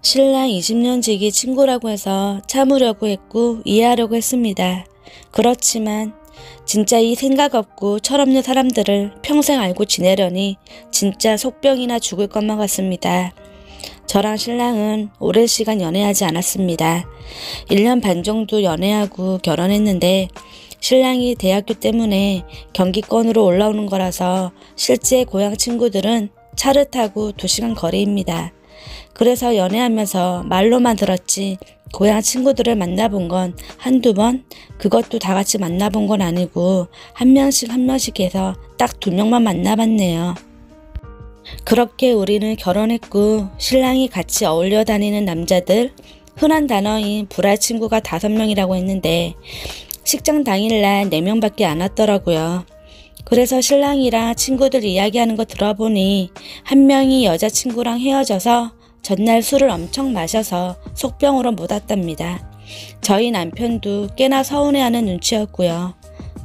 신랑 20년 지기 친구라고 해서 참으려고 했고 이해하려고 했습니다. 그렇지만 진짜 이 생각 없고 철없는 사람들을 평생 알고 지내려니 진짜 속병이나 죽을 것만 같습니다. 저랑 신랑은 오랜 시간 연애하지 않았습니다. 1년 반 정도 연애하고 결혼했는데 신랑이 대학교 때문에 경기권으로 올라오는 거라서 실제 고향 친구들은 차를 타고 2시간 거리입니다. 그래서 연애하면서 말로만 들었지 고향 친구들을 만나본 건 한두 번, 그것도 다 같이 만나본 건 아니고 한 명씩 해서 딱 2명만 만나봤네요. 그렇게 우리는 결혼했고 신랑이 같이 어울려 다니는 남자들, 흔한 단어인 불알 친구가 5명이라고 했는데 식장 당일날 4명밖에 안 왔더라고요. 그래서 신랑이랑 친구들 이야기하는 거 들어보니 한 명이 여자친구랑 헤어져서 전날 술을 엄청 마셔서 속병으로 못 왔답니다. 저희 남편도 꽤나 서운해하는 눈치였고요.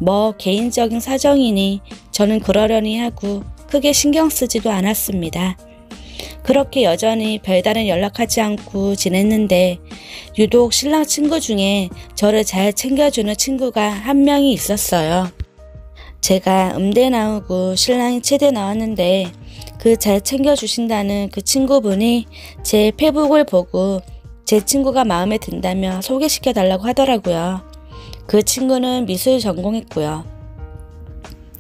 뭐 개인적인 사정이니 저는 그러려니 하고 크게 신경 쓰지도 않았습니다. 그렇게 여전히 별다른 연락하지 않고 지냈는데 유독 신랑 친구 중에 저를 잘 챙겨주는 친구가 한 명이 있었어요. 제가 음대 나오고 신랑이 체대 나왔는데 그 잘 챙겨주신다는 그 친구분이 제 페북을 보고 제 친구가 마음에 든다며 소개시켜 달라고 하더라고요. 그 친구는 미술 전공했고요.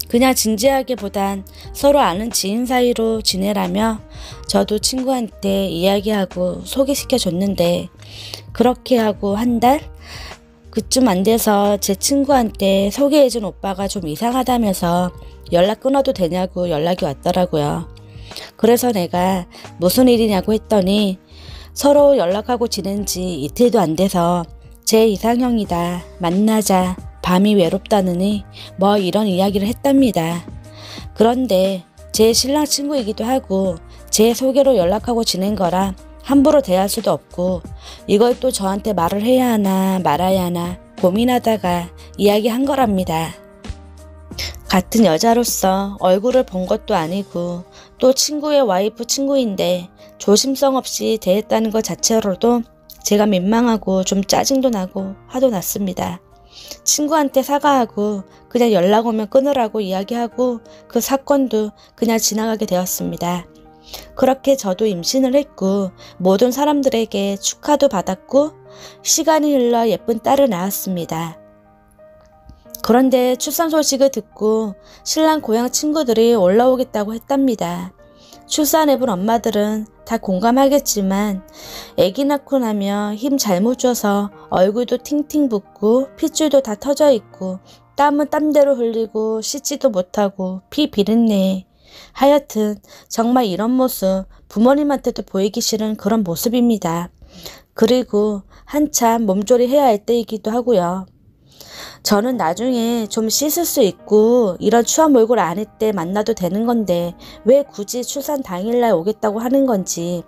그냥 진지하게 보단 서로 아는 지인 사이로 지내라며 저도 친구한테 이야기하고 소개시켜 줬는데 그렇게 하고 한 달? 그쯤 안 돼서 제 친구한테 소개해준 오빠가 좀 이상하다면서 연락 끊어도 되냐고 연락이 왔더라고요. 그래서 내가 무슨 일이냐고 했더니 서로 연락하고 지낸 지 이틀도 안 돼서 제 이상형이다, 만나자, 밤이 외롭다느니 뭐 이런 이야기를 했답니다. 그런데 제 신랑 친구이기도 하고 제 소개로 연락하고 지낸 거라 함부로 대할 수도 없고 이걸 또 저한테 말을 해야 하나 말아야 하나 고민하다가 이야기한 거랍니다. 같은 여자로서 얼굴을 본 것도 아니고 또 친구의 와이프 친구인데 조심성 없이 대했다는 것 자체로도 제가 민망하고 좀 짜증도 나고 화도 났습니다. 친구한테 사과하고 그냥 연락 오면 끊으라고 이야기하고 그 사건도 그냥 지나가게 되었습니다. 그렇게 저도 임신을 했고 모든 사람들에게 축하도 받았고 시간이 흘러 예쁜 딸을 낳았습니다. 그런데 출산 소식을 듣고 신랑 고향 친구들이 올라오겠다고 했답니다. 출산해본 엄마들은 다 공감하겠지만 아기 낳고 나면 힘 잘못 줘서 얼굴도 팅팅 붓고 핏줄도 다 터져 있고 땀은 땀대로 흘리고 씻지도 못하고 피 비린내. 하여튼 정말 이런 모습 부모님한테도 보이기 싫은 그런 모습입니다. 그리고 한참 몸조리 해야 할 때이기도 하고요. 저는 나중에 좀 씻을 수 있고 이런 추한 몰골 안 할 때 만나도 되는 건데 왜 굳이 출산 당일날 오겠다고 하는 건지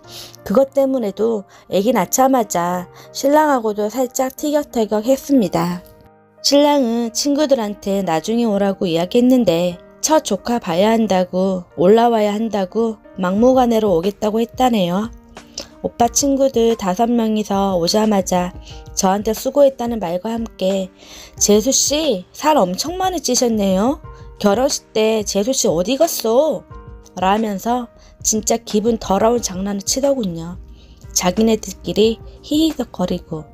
그것 때문에도 아기 낳자마자 신랑하고도 살짝 티격태격 했습니다. 신랑은 친구들한테 나중에 오라고 이야기했는데 첫 조카 봐야 한다고 올라와야 한다고 막무가내로 오겠다고 했다네요. 오빠 친구들 5명이서 오자마자 저한테 수고했다는 말과 함께 재수씨 살 엄청 많이 찌셨네요. 결혼식 때 재수씨 어디 갔어? 라면서 진짜 기분 더러운 장난을 치더군요. 자기네들끼리 히히덕거리고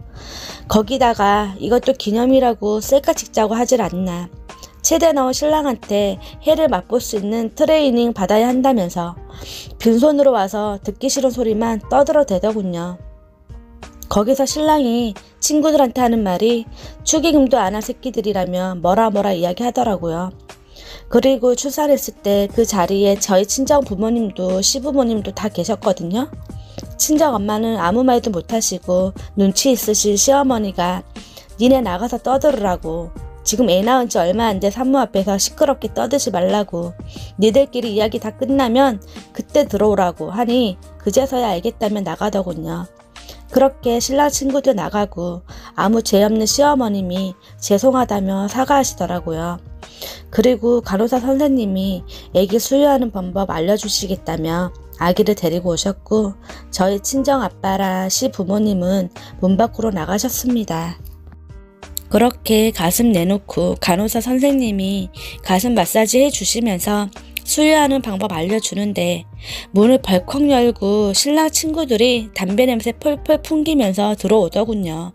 거기다가 이것도 기념이라고 셀카 찍자고 하질 않나. 체대 나온 신랑한테 해를 맛볼 수 있는 트레이닝 받아야 한다면서 빈손으로 와서 듣기 싫은 소리만 떠들어대더군요. 거기서 신랑이 친구들한테 하는 말이 축의금도 안 한 새끼들이라며 뭐라 이야기하더라고요. 그리고 출산했을 때 그 자리에 저희 친정 부모님도 시부모님도 다 계셨거든요. 친정 엄마는 아무 말도 못하시고 눈치 있으신 시어머니가 니네 나가서 떠들으라고 지금 애 낳은 지 얼마 안 돼 산모 앞에서 시끄럽게 떠들지 말라고 니들끼리 이야기 다 끝나면 그때 들어오라고 하니 그제서야 알겠다며 나가더군요. 그렇게 신랑 친구도 나가고 아무 죄 없는 시어머님이 죄송하다며 사과하시더라고요. 그리고 간호사 선생님이 아기 수유하는 방법 알려주시겠다며 아기를 데리고 오셨고 저희 친정아빠랑 시부모님은 문 밖으로 나가셨습니다. 그렇게 가슴 내놓고 간호사 선생님이 가슴 마사지 해주시면서 수유하는 방법 알려주는데 문을 벌컥 열고 신랑 친구들이 담배 냄새 펄펄 풍기면서 들어오더군요.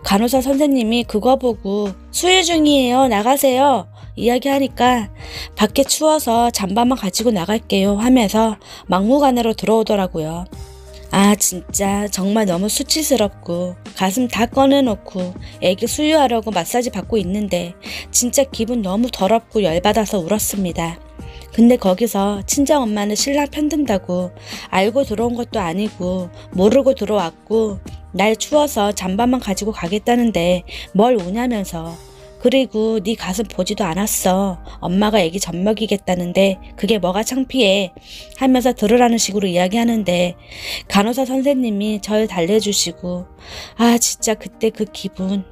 간호사 선생님이 그거 보고 수유 중이에요. 나가세요. 이야기하니까 밖에 추워서 잠바만 가지고 나갈게요 하면서 막무가내로 들어오더라고요. 아 진짜 정말 너무 수치스럽고 가슴 다 꺼내놓고 애기 수유하려고 마사지 받고 있는데 진짜 기분 너무 더럽고 열받아서 울었습니다. 근데 거기서 친정엄마는 신랑 편든다고 알고 들어온 것도 아니고 모르고 들어왔고 날 추워서 잠바만 가지고 가겠다는데 뭘 우냐면서 그리고 네 가슴 보지도 않았어. 엄마가 애기 젖먹이겠다는데 그게 뭐가 창피해 하면서 들으라는 식으로 이야기하는데 간호사 선생님이 절 달래주시고 아 진짜 그때 그 기분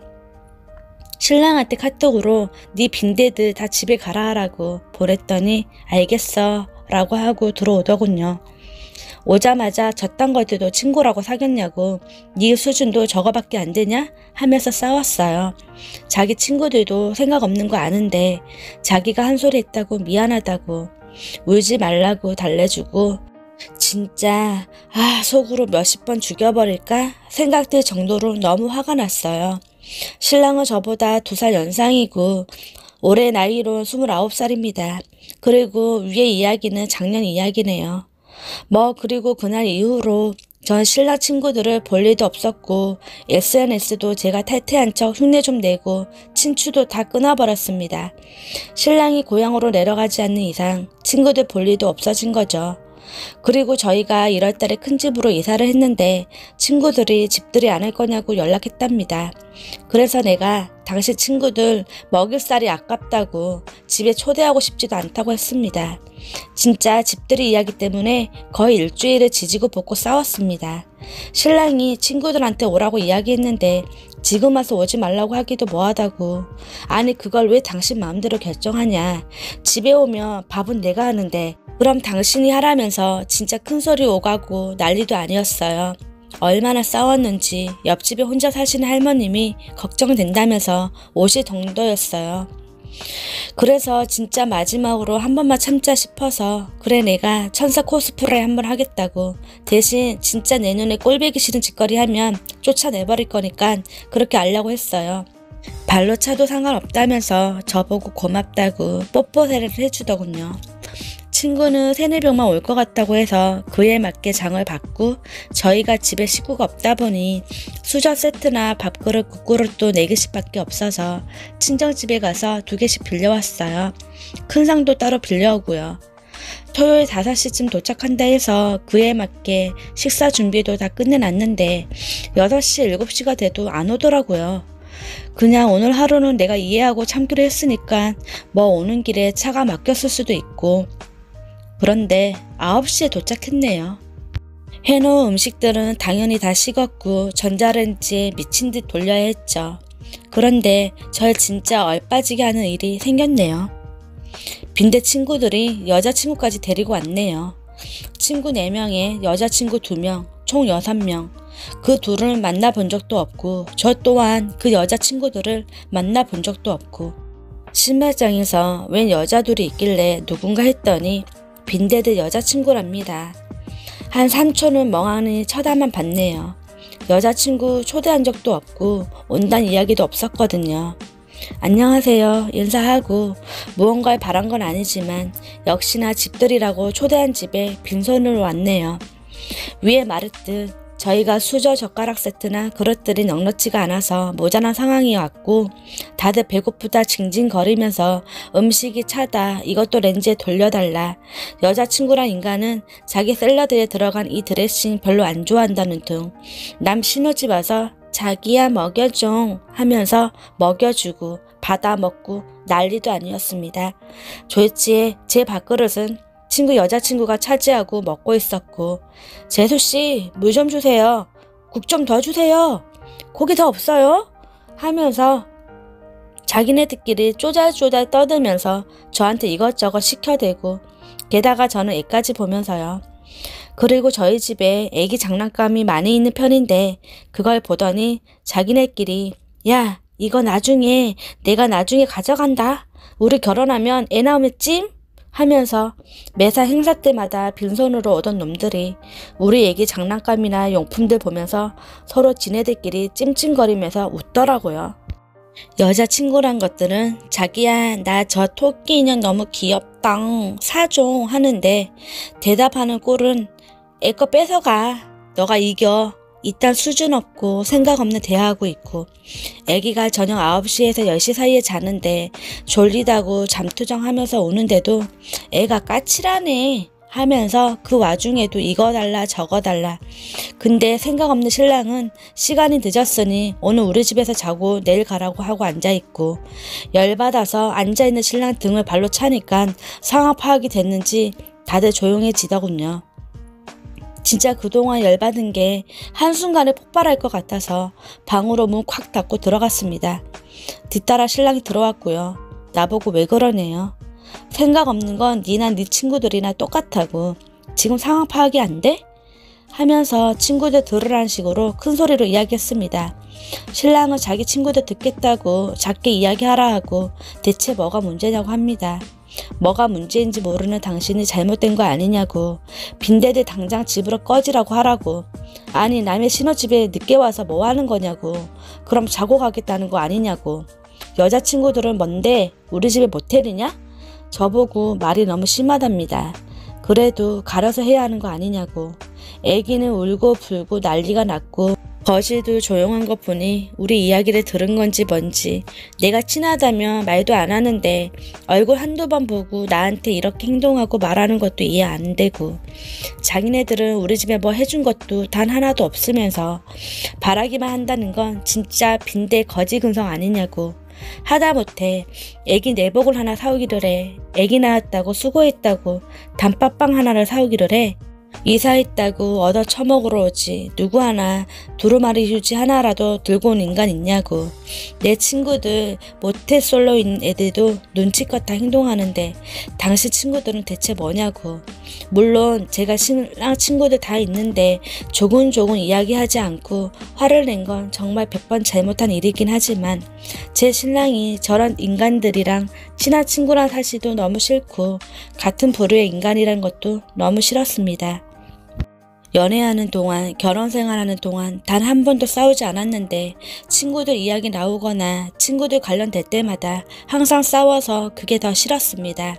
신랑한테 카톡으로 네 빈대들 다 집에 가라 하라고 보냈더니 알겠어 라고 하고 들어오더군요. 오자마자 저딴 것들도 친구라고 사귀었냐고 네 수준도 저거밖에 안 되냐 하면서 싸웠어요. 자기 친구들도 생각 없는 거 아는데 자기가 한 소리 했다고 미안하다고 울지 말라고 달래주고 진짜 속으로 몇십 번 죽여버릴까 생각될 정도로 너무 화가 났어요. 신랑은 저보다 2살 연상이고 올해 나이로 29살입니다. 그리고 위에 이야기는 작년 이야기네요. 그리고 그날 이후로 전 신랑 친구들을 볼 일도 없었고 SNS도 제가 탈퇴한 척 흉내 좀 내고 친추도 다 끊어버렸습니다. 신랑이 고향으로 내려가지 않는 이상 친구들 볼 일도 없어진 거죠. 그리고 저희가 1월달에 큰 집으로 이사를 했는데 친구들이 집들이 안 할 거냐고 연락했답니다. 그래서 내가 당시 친구들 먹일 쌀이 아깝다고 집에 초대하고 싶지도 않다고 했습니다. 진짜 집들이 이야기 때문에 거의 일주일을 지지고 볶고 싸웠습니다. 신랑이 친구들한테 오라고 이야기했는데 지금 와서 오지 말라고 하기도 뭐하다고 아니 그걸 왜 당신 마음대로 결정하냐 집에 오면 밥은 내가 하는데 그럼 당신이 하라면서 진짜 큰소리 오가고 난리도 아니었어요. 얼마나 싸웠는지 옆집에 혼자 사시는 할머님이 걱정된다면서 오실 정도였어요. 그래서 진짜 마지막으로 한 번만 참자 싶어서 그래 내가 천사 코스프레 한번 하겠다고 대신 진짜 내 눈에 꼴보기 싫은 짓거리 하면 쫓아내버릴 거니까 그렇게 하려고 했어요. 발로 차도 상관없다면서 저보고 고맙다고 뽀뽀세를 해주더군요. 친구는 3-4병만 올 것 같다고 해서 그에 맞게 장을 받고 저희가 집에 식구가 없다 보니 수저 세트나 밥그릇 국그릇도 4개씩 밖에 없어서 친정집에 가서 2개씩 빌려왔어요. 큰 상도 따로 빌려오고요. 토요일 5시쯤 도착한다 해서 그에 맞게 식사 준비도 다 끝내놨는데 6시 7시가 돼도 안 오더라고요. 그냥 오늘 하루는 내가 이해하고 참기로 했으니까 오는 길에 차가 막혔을 수도 있고 그런데 9시에 도착했네요. 해놓은 음식들은 당연히 다 식었고 전자레인지에 미친 듯 돌려야 했죠. 그런데 절 진짜 얼빠지게 하는 일이 생겼네요. 빈대 친구들이 여자친구까지 데리고 왔네요. 친구 4명에 여자친구 2명, 총 6명. 그 둘을 만나본 적도 없고 저 또한 그 여자친구들을 만나본 적도 없고 신발장에서 웬 여자들이 있길래 누군가 했더니 빈대들 여자친구랍니다. 한 3초는 멍하니 쳐다만 봤네요. 여자친구 초대한 적도 없고 온다는 이야기도 없었거든요. 안녕하세요 인사하고 무언가를 바란 건 아니지만 역시나 집들이라고 초대한 집에 빈손으로 왔네요. 위에 말했듯 저희가 수저 젓가락 세트나 그릇들이 넉넉지가 않아서 모자란 상황이 왔고 다들 배고프다 징징거리면서 음식이 차다 이것도 렌즈에 돌려달라 여자친구란 인간은 자기 샐러드에 들어간 이 드레싱 별로 안 좋아한다는 등 남 신혼집 와서 자기야 먹여줘 하면서 먹여주고 받아먹고 난리도 아니었습니다. 졸지에 제 밥그릇은 친구 여자친구가 차지하고 먹고 있었고 재수씨 물 좀 주세요. 국 좀 더 주세요. 고기 더 없어요? 하면서 자기네들끼리 쪼잘쪼잘 떠들면서 저한테 이것저것 시켜대고 게다가 저는 애까지 보면서요. 그리고 저희 집에 애기 장난감이 많이 있는 편인데 그걸 보더니 자기네끼리 야, 이거 내가 나중에 가져간다. 우리 결혼하면 애 나오면 찜? 하면서 매사 행사 때마다 빈손으로 오던 놈들이 우리 애기 장난감이나 용품들 보면서 서로 지네들끼리 찜찜거리면서 웃더라고요. 여자친구란 것들은 자기야 나 저 토끼 인형 너무 귀엽다 사줘 하는데 대답하는 꼴은 애 거 뺏어가 너가 이겨 이딴 수준 없고 생각 없는 대화하고 있고 애기가 저녁 9시에서 10시 사이에 자는데 졸리다고 잠투정하면서 오는데도 애가 까칠하네 하면서 그 와중에도 이거 달라 저거 달라. 근데 생각 없는 신랑은 시간이 늦었으니 오늘 우리 집에서 자고 내일 가라고 하고 앉아있고 열받아서 앉아있는 신랑 등을 발로 차니까 상황 파악이 됐는지 다들 조용해지더군요. 진짜 그동안 열받은 게 한순간에 폭발할 것 같아서 방으로 문 콱 닫고 들어갔습니다. 뒤따라 신랑이 들어왔고요. 나보고 왜 그러네요. 생각 없는 건 니나 니 친구들이나 똑같다고. 지금 상황 파악이 안 돼? 하면서 친구들 들으라는 식으로 큰 소리로 이야기했습니다. 신랑은 자기 친구들 듣겠다고 작게 이야기하라 하고 대체 뭐가 문제냐고 합니다. 뭐가 문제인지 모르는 당신이 잘못된 거 아니냐고. 빈대들 당장 집으로 꺼지라고 하라고. 아니 남의 신혼집에 늦게 와서 뭐 하는 거냐고. 그럼 자고 가겠다는 거 아니냐고. 여자친구들은 뭔데 우리 집에 모텔이냐? 저보고 말이 너무 심하답니다. 그래도 가려서 해야 하는 거 아니냐고. 애기는 울고 불고 난리가 났고 거실도 조용한 것 보니 우리 이야기를 들은 건지 뭔지 내가 친하다면 말도 안 하는데 얼굴 한두 번 보고 나한테 이렇게 행동하고 말하는 것도 이해 안 되고 자기네들은 우리 집에 뭐 해준 것도 단 하나도 없으면서 바라기만 한다는 건 진짜 빈대 거지 근성 아니냐고. 하다못해 애기 내복을 하나 사오기를 해. 애기 낳았다고 수고했다고 단팥빵 하나를 사오기를 해. 이사했다고 얻어 처먹으러 오지. 누구 하나 두루마리 휴지 하나라도 들고 온 인간 있냐고. 내 친구들 모태솔로인 애들도 눈치껏 다 행동하는데 당신 친구들은 대체 뭐냐고. 물론 제가 신랑 친구들 다 있는데 조근조근 이야기하지 않고 화를 낸 건 정말 100번 잘못한 일이긴 하지만 제 신랑이 저런 인간들이랑 친한 친구란 사실도 너무 싫고 같은 부류의 인간이란 것도 너무 싫었습니다. 연애하는 동안 결혼 생활하는 동안 단 한 번도 싸우지 않았는데 친구들 이야기 나오거나 친구들 관련될 때마다 항상 싸워서 그게 더 싫었습니다.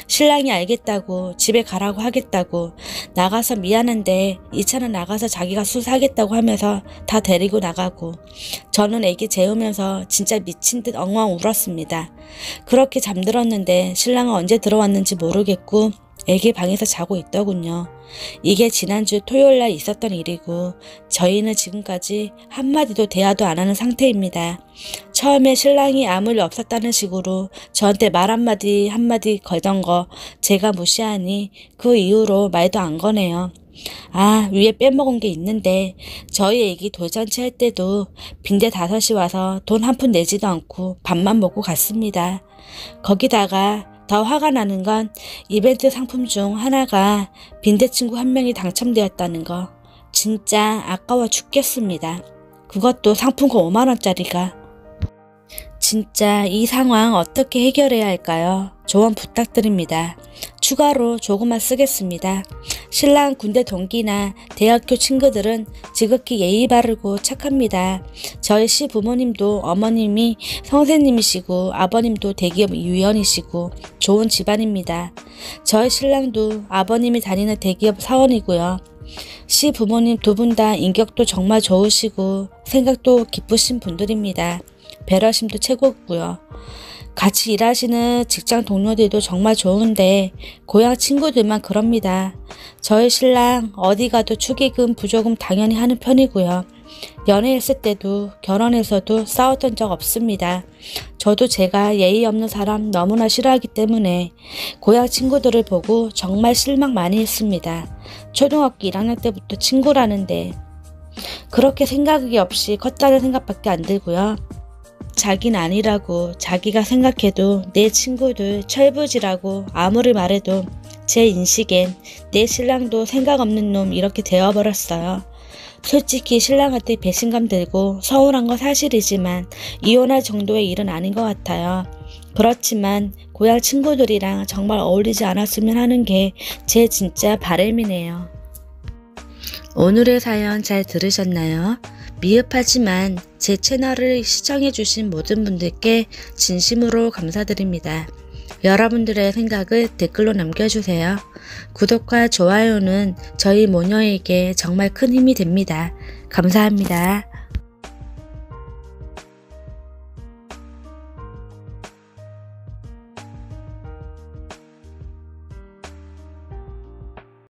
신랑이 알겠다고 집에 가라고 하겠다고 나가서 미안한데 이 차는 나가서 자기가 술 사겠다고 하면서 다 데리고 나가고 저는 애기 재우면서 진짜 미친 듯 엉엉 울었습니다. 그렇게 잠들었는데 신랑은 언제 들어왔는지 모르겠고 애기 방에서 자고 있더군요. 이게 지난주 토요일날 있었던 일이고 저희는 지금까지 한마디도 대화도 안 하는 상태입니다. 처음에 신랑이 아무 일 없었다는 식으로 저한테 말 한마디 걸던 거 제가 무시하니 그 이후로 말도 안 거네요. 아, 위에 빼먹은 게 있는데 저희 애기 돌잔치 할 때도 빈대 5시 와서 돈 한 푼 내지도 않고 밥만 먹고 갔습니다. 거기다가 더 화가 나는 건 이벤트 상품 중 하나가 빈대 친구 한 명이 당첨되었다는 거. 진짜 아까워 죽겠습니다. 그것도 상품권 5만원짜리가. 진짜 이 상황 어떻게 해결해야 할까요? 조언 부탁드립니다. 추가로 조금만 쓰겠습니다. 신랑 군대 동기나 대학교 친구들은 지극히 예의 바르고 착합니다. 저희 시부모님도 어머님이 선생님이시고 아버님도 대기업 위원이시고 좋은 집안입니다. 저희 신랑도 아버님이 다니는 대기업 사원이고요. 시부모님 두 분 다 인격도 정말 좋으시고 생각도 깊으신 분들입니다. 배려심도 최고고요. 같이 일하시는 직장 동료들도 정말 좋은데 고향 친구들만 그럽니다. 저희 신랑 어디 가도 축의금 부조금 당연히 하는 편이고요. 연애했을 때도 결혼해서도 싸웠던 적 없습니다. 저도 제가 예의 없는 사람 너무나 싫어하기 때문에 고향 친구들을 보고 정말 실망 많이 했습니다. 초등학교 1학년 때부터 친구라는데 그렇게 생각이 없이 컸다는 생각밖에 안 들고요. 자긴 아니라고 자기가 생각해도 내 친구들 철부지라고 아무리 말해도 제 인식엔 내 신랑도 생각 없는 놈 이렇게 되어버렸어요. 솔직히 신랑한테 배신감 들고 서운한 건 사실이지만 이혼할 정도의 일은 아닌 것 같아요. 그렇지만 고향 친구들이랑 정말 어울리지 않았으면 하는 게 제 진짜 바람이네요. 오늘의 사연 잘 들으셨나요? 미흡하지만 제 채널을 시청해주신 모든 분들께 진심으로 감사드립니다. 여러분들의 생각을 댓글로 남겨주세요. 구독과 좋아요는 저희 모녀에게 정말 큰 힘이 됩니다. 감사합니다.